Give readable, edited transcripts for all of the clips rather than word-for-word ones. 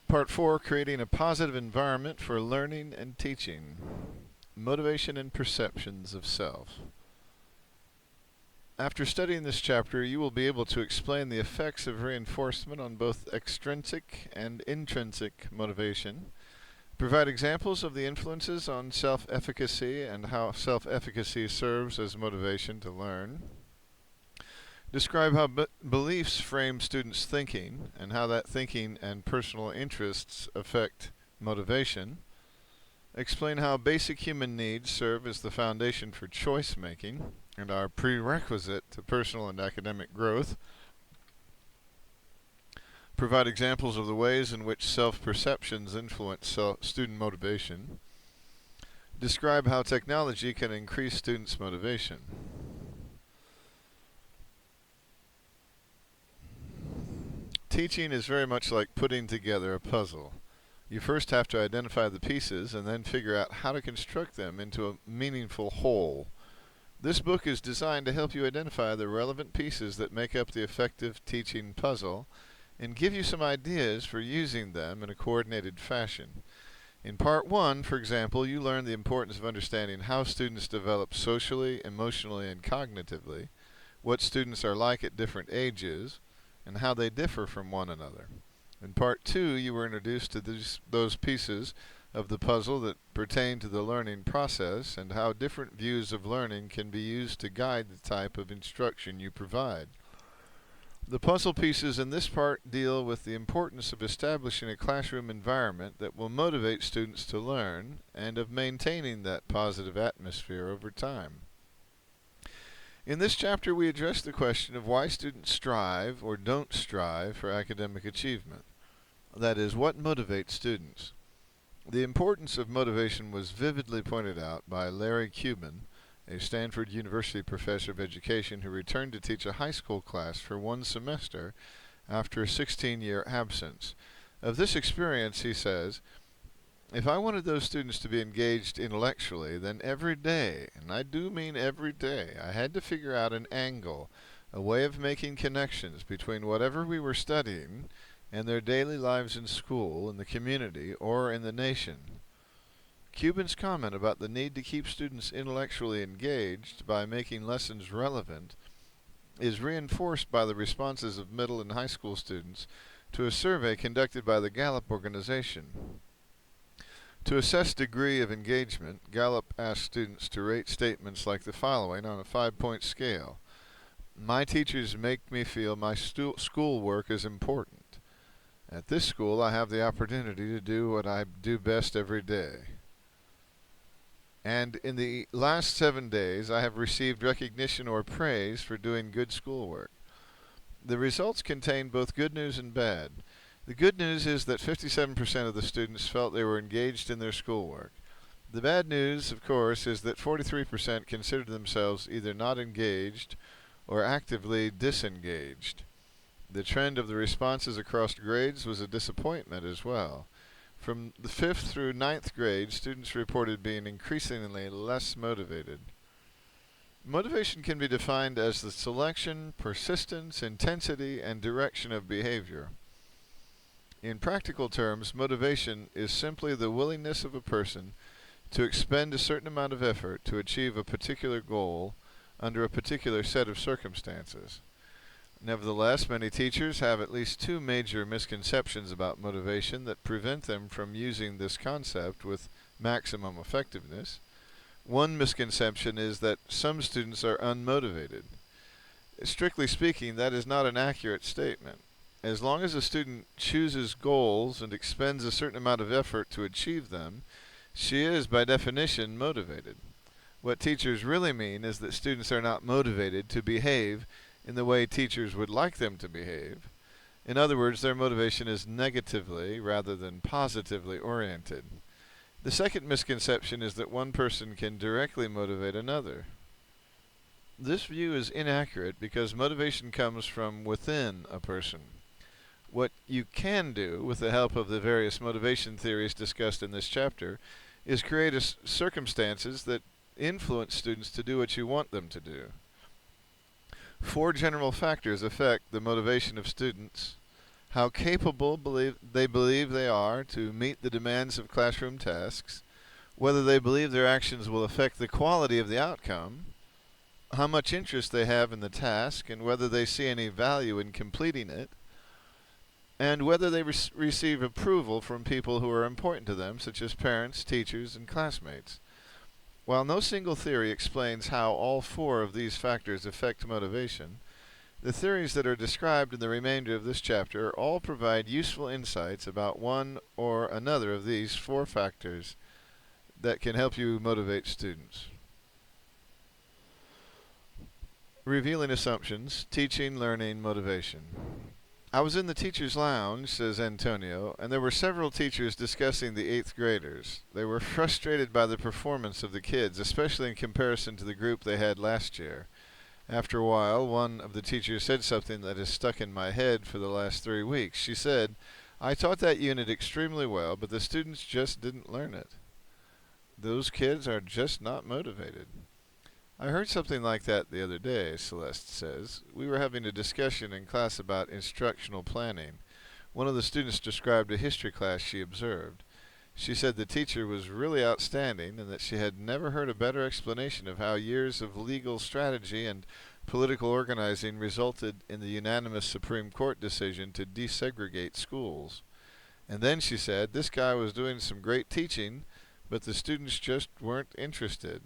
Part 4, creating a positive environment for learning and teaching. Motivation and perceptions of self. After studying this chapter, you will be able to explain the effects of reinforcement on both extrinsic and intrinsic motivation, provide examples of the influences on self-efficacy and how self-efficacy serves as motivation to learn, describe how beliefs frame students' thinking and how that thinking and personal interests affect motivation. Explain how basic human needs serve as the foundation for choice making and are prerequisite to personal and academic growth. Provide examples of the ways in which self-perceptions influence student motivation. Describe how technology can increase students' motivation. Teaching is very much like putting together a puzzle. You first have to identify the pieces and then figure out how to construct them into a meaningful whole. This book is designed to help you identify the relevant pieces that make up the effective teaching puzzle and give you some ideas for using them in a coordinated fashion. In Part 1, for example, you learn the importance of understanding how students develop socially, emotionally, and cognitively, what students are like at different ages, and how they differ from one another. In Part 2, you were introduced to those pieces of the puzzle that pertain to the learning process and how different views of learning can be used to guide the type of instruction you provide. The puzzle pieces in this part deal with the importance of establishing a classroom environment that will motivate students to learn and of maintaining that positive atmosphere over time. In this chapter, we address the question of why students strive or don't strive for academic achievement. That is, what motivates students. The importance of motivation was vividly pointed out by Larry Cuban, a Stanford University professor of education who returned to teach a high school class for one semester after a 16-year absence. Of this experience, he says, "If I wanted those students to be engaged intellectually, then every day, and I do mean every day, I had to figure out an angle, a way of making connections between whatever we were studying and their daily lives in school, in the community, or in the nation." Cuban's comment about the need to keep students intellectually engaged by making lessons relevant is reinforced by the responses of middle and high school students to a survey conducted by the Gallup organization. To assess degree of engagement, Gallup asked students to rate statements like the following on a 5-point scale. "My teachers make me feel my schoolwork is important. At this school, I have the opportunity to do what I do best every day. And in the last 7 days, I have received recognition or praise for doing good schoolwork." The results contain both good news and bad. The good news is that 57% of the students felt they were engaged in their schoolwork. The bad news, of course, is that 43% considered themselves either not engaged or actively disengaged. The trend of the responses across grades was a disappointment as well. From the 5th through 9th grade, students reported being increasingly less motivated. Motivation can be defined as the selection, persistence, intensity, and direction of behavior. In practical terms, motivation is simply the willingness of a person to expend a certain amount of effort to achieve a particular goal under a particular set of circumstances. Nevertheless, many teachers have at least 2 major misconceptions about motivation that prevent them from using this concept with maximum effectiveness. One misconception is that some students are unmotivated. Strictly speaking, that is not an accurate statement. As long as a student chooses goals and expends a certain amount of effort to achieve them, she is, by definition, motivated. What teachers really mean is that students are not motivated to behave in the way teachers would like them to behave. In other words, their motivation is negatively rather than positively oriented. The second misconception is that one person can directly motivate another. This view is inaccurate because motivation comes from within a person. What you can do, with the help of the various motivation theories discussed in this chapter, is create circumstances that influence students to do what you want them to do. 4 general factors affect the motivation of students how capable they believe they are to meet the demands of classroom tasks, whether they believe their actions will affect the quality of the outcome, how much interest they have in the task, and whether they see any value in completing it, and whether they receive approval from people who are important to them, such as parents, teachers, and classmates. While no single theory explains how all four of these factors affect motivation, the theories that are described in the remainder of this chapter all provide useful insights about one or another of these four factors that can help you motivate students. Revealing assumptions, teaching, learning, motivation. I was in the teacher's lounge, says Antonio, and there were several teachers discussing the 8th graders. They were frustrated by the performance of the kids, especially in comparison to the group they had last year. After a while, one of the teachers said something that has stuck in my head for the last 3 weeks. She said, "I taught that unit extremely well, but the students just didn't learn it. Those kids are just not motivated." I heard something like that the other day, Celeste says. We were having a discussion in class about instructional planning. One of the students described a history class she observed. She said the teacher was really outstanding and that she had never heard a better explanation of how years of legal strategy and political organizing resulted in the unanimous Supreme Court decision to desegregate schools. And then she said, this guy was doing some great teaching, but the students just weren't interested.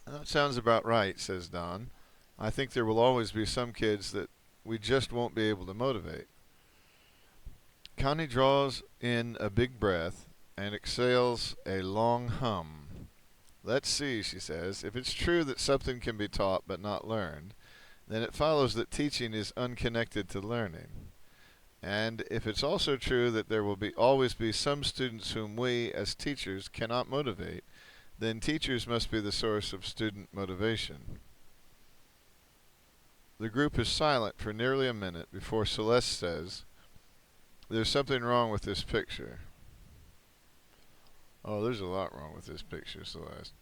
That sounds about right, says Don. I think there will always be some kids that we just won't be able to motivate. Connie draws in a big breath and exhales a long hum. Let's see, she says. If it's true that something can be taught but not learned, then it follows that teaching is unconnected to learning. And if it's also true that there will always be some students whom we, as teachers, cannot motivate, then teachers must be the source of student motivation. The group is silent for nearly a minute before Celeste says, "There's something wrong with this picture." Oh, there's a lot wrong with this picture, Celeste.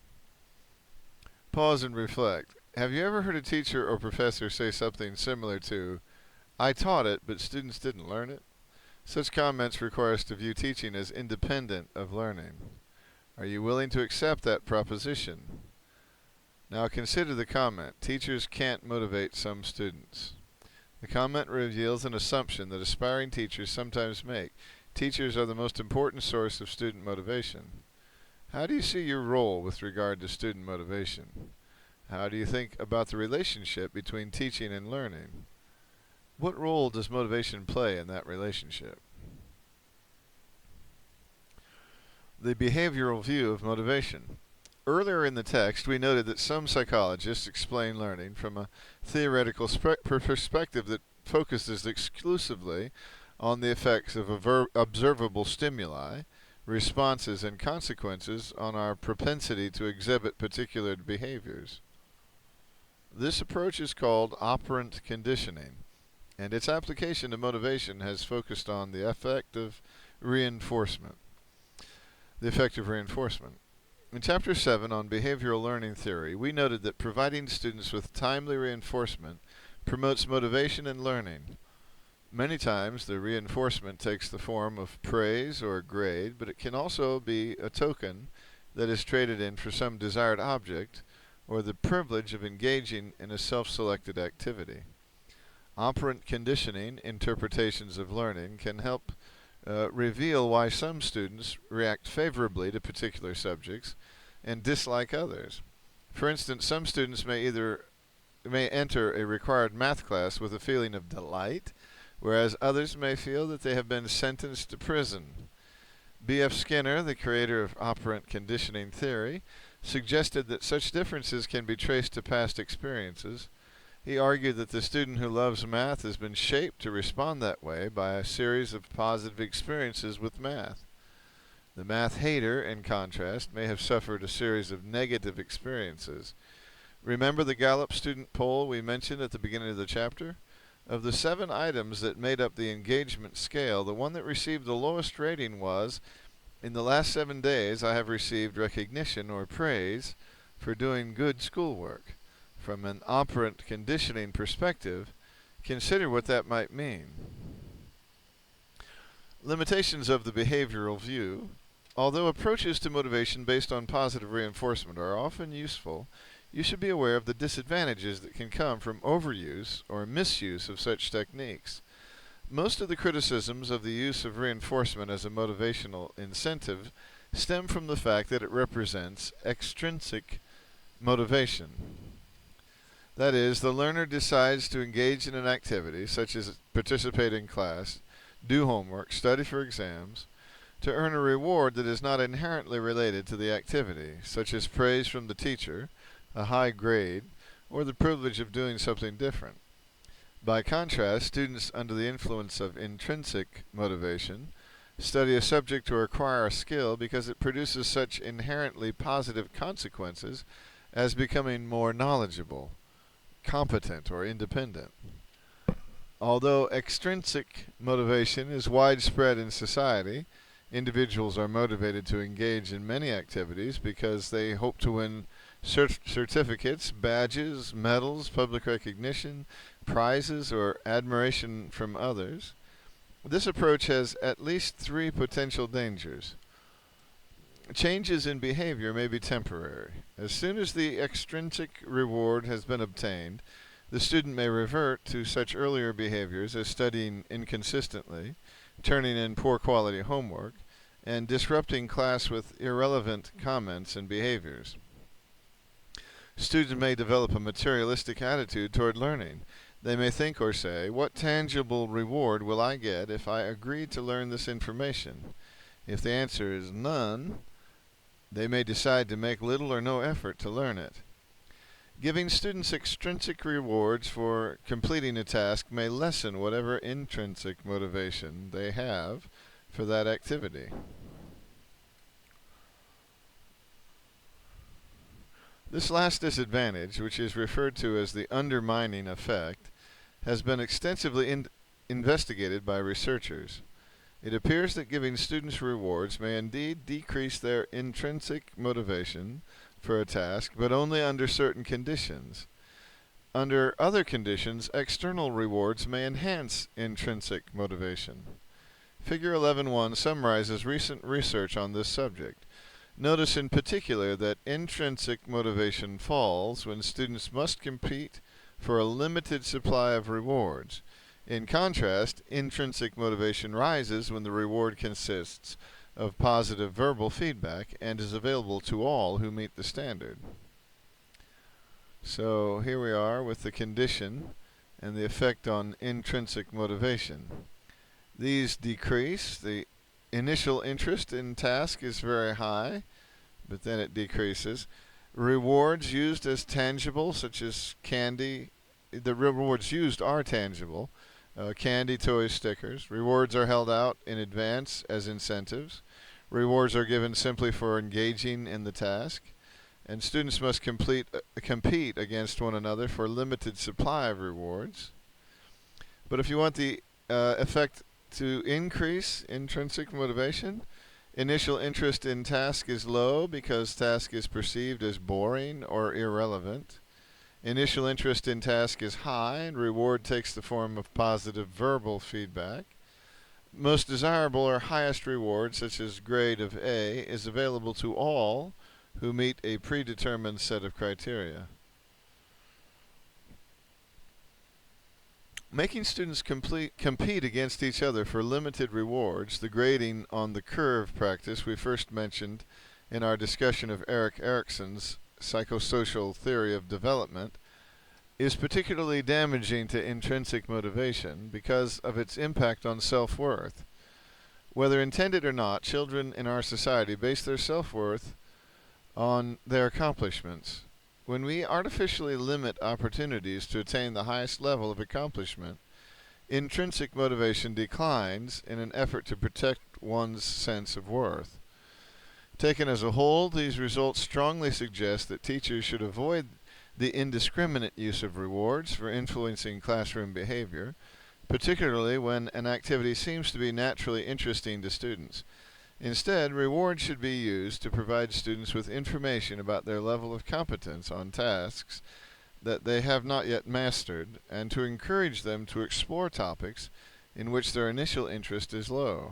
Pause and reflect. Have you ever heard a teacher or professor say something similar to, "I taught it, but students didn't learn it"? Such comments require us to view teaching as independent of learning. Are you willing to accept that proposition? Now consider the comment, teachers can't motivate some students. The comment reveals an assumption that aspiring teachers sometimes make. Teachers are the most important source of student motivation. How do you see your role with regard to student motivation? How do you think about the relationship between teaching and learning? What role does motivation play in that relationship? The behavioral view of motivation. Earlier in the text, we noted that some psychologists explain learning from a theoretical perspective that focuses exclusively on the effects of observable stimuli, responses, and consequences on our propensity to exhibit particular behaviors. This approach is called operant conditioning, and its application to motivation has focused on the effect of reinforcement. In Chapter 7 on behavioral learning theory, we noted that providing students with timely reinforcement promotes motivation and learning. Many times the reinforcement takes the form of praise or a grade, but it can also be a token that is traded in for some desired object or the privilege of engaging in a self-selected activity. Operant conditioning interpretations of learning can help reveal why some students react favorably to particular subjects and dislike others. For instance, some students may enter a required math class with a feeling of delight, whereas others may feel that they have been sentenced to prison. B.F. Skinner, the creator of operant conditioning theory, suggested that such differences can be traced to past experiences. He argued that the student who loves math has been shaped to respond that way by a series of positive experiences with math. The math hater, in contrast, may have suffered a series of negative experiences. Remember the Gallup student poll we mentioned at the beginning of the chapter? Of the 7 items that made up the engagement scale, the one that received the lowest rating was, "In the last 7 days I have received recognition or praise for doing good schoolwork." From an operant conditioning perspective, consider what that might mean. Limitations of the behavioral view. Although approaches to motivation based on positive reinforcement are often useful, you should be aware of the disadvantages that can come from overuse or misuse of such techniques. Most of the criticisms of the use of reinforcement as a motivational incentive stem from the fact that it represents extrinsic motivation. That is, the learner decides to engage in an activity, such as participate in class, do homework, study for exams, to earn a reward that is not inherently related to the activity, such as praise from the teacher, a high grade, or the privilege of doing something different. By contrast, students under the influence of intrinsic motivation study a subject or acquire a skill because it produces such inherently positive consequences as becoming more knowledgeable, competent, or independent. Although extrinsic motivation is widespread in society, individuals are motivated to engage in many activities because they hope to win certificates, badges, medals, public recognition, prizes, or admiration from others. This approach has at least three potential dangers. Changes in behavior may be temporary. As soon as the extrinsic reward has been obtained, the student may revert to such earlier behaviors as studying inconsistently, turning in poor quality homework, and disrupting class with irrelevant comments and behaviors. Students may develop a materialistic attitude toward learning. They may think or say, "What tangible reward will I get if I agree to learn this information?" If the answer is none, they may decide to make little or no effort to learn it. Giving students extrinsic rewards for completing a task may lessen whatever intrinsic motivation they have for that activity. This last disadvantage, which is referred to as the undermining effect, has been extensively investigated by researchers. It appears that giving students rewards may indeed decrease their intrinsic motivation for a task, but only under certain conditions. Under other conditions, external rewards may enhance intrinsic motivation. Figure 11.1 summarizes recent research on this subject. Notice in particular that intrinsic motivation falls when students must compete for a limited supply of rewards. In contrast, intrinsic motivation rises when the reward consists of positive verbal feedback and is available to all who meet the standard. So here we are with the condition and the effect on intrinsic motivation. These decrease. The initial interest in task is very high, but then it decreases. Rewards used as tangible, such as candy, the rewards used are tangible. Candy, toys, stickers. Rewards are held out in advance as incentives. Rewards are given simply for engaging in the task. And students must compete against one another for a limited supply of rewards. But if you want the effect to increase intrinsic motivation, initial interest in task is low because task is perceived as boring or irrelevant. Initial interest in task is high, and reward takes the form of positive verbal feedback. Most desirable or highest reward, such as grade of A, is available to all who meet a predetermined set of criteria. Making students compete against each other for limited rewards, the grading on the curve practice we first mentioned in our discussion of Erik Erikson's psychosocial theory of development, is particularly damaging to intrinsic motivation because of its impact on self-worth. Whether intended or not, children in our society base their self-worth on their accomplishments. When we artificially limit opportunities to attain the highest level of accomplishment, intrinsic motivation declines in an effort to protect one's sense of worth. Taken as a whole, these results strongly suggest that teachers should avoid the indiscriminate use of rewards for influencing classroom behavior, particularly when an activity seems to be naturally interesting to students. Instead, rewards should be used to provide students with information about their level of competence on tasks that they have not yet mastered, and to encourage them to explore topics in which their initial interest is low.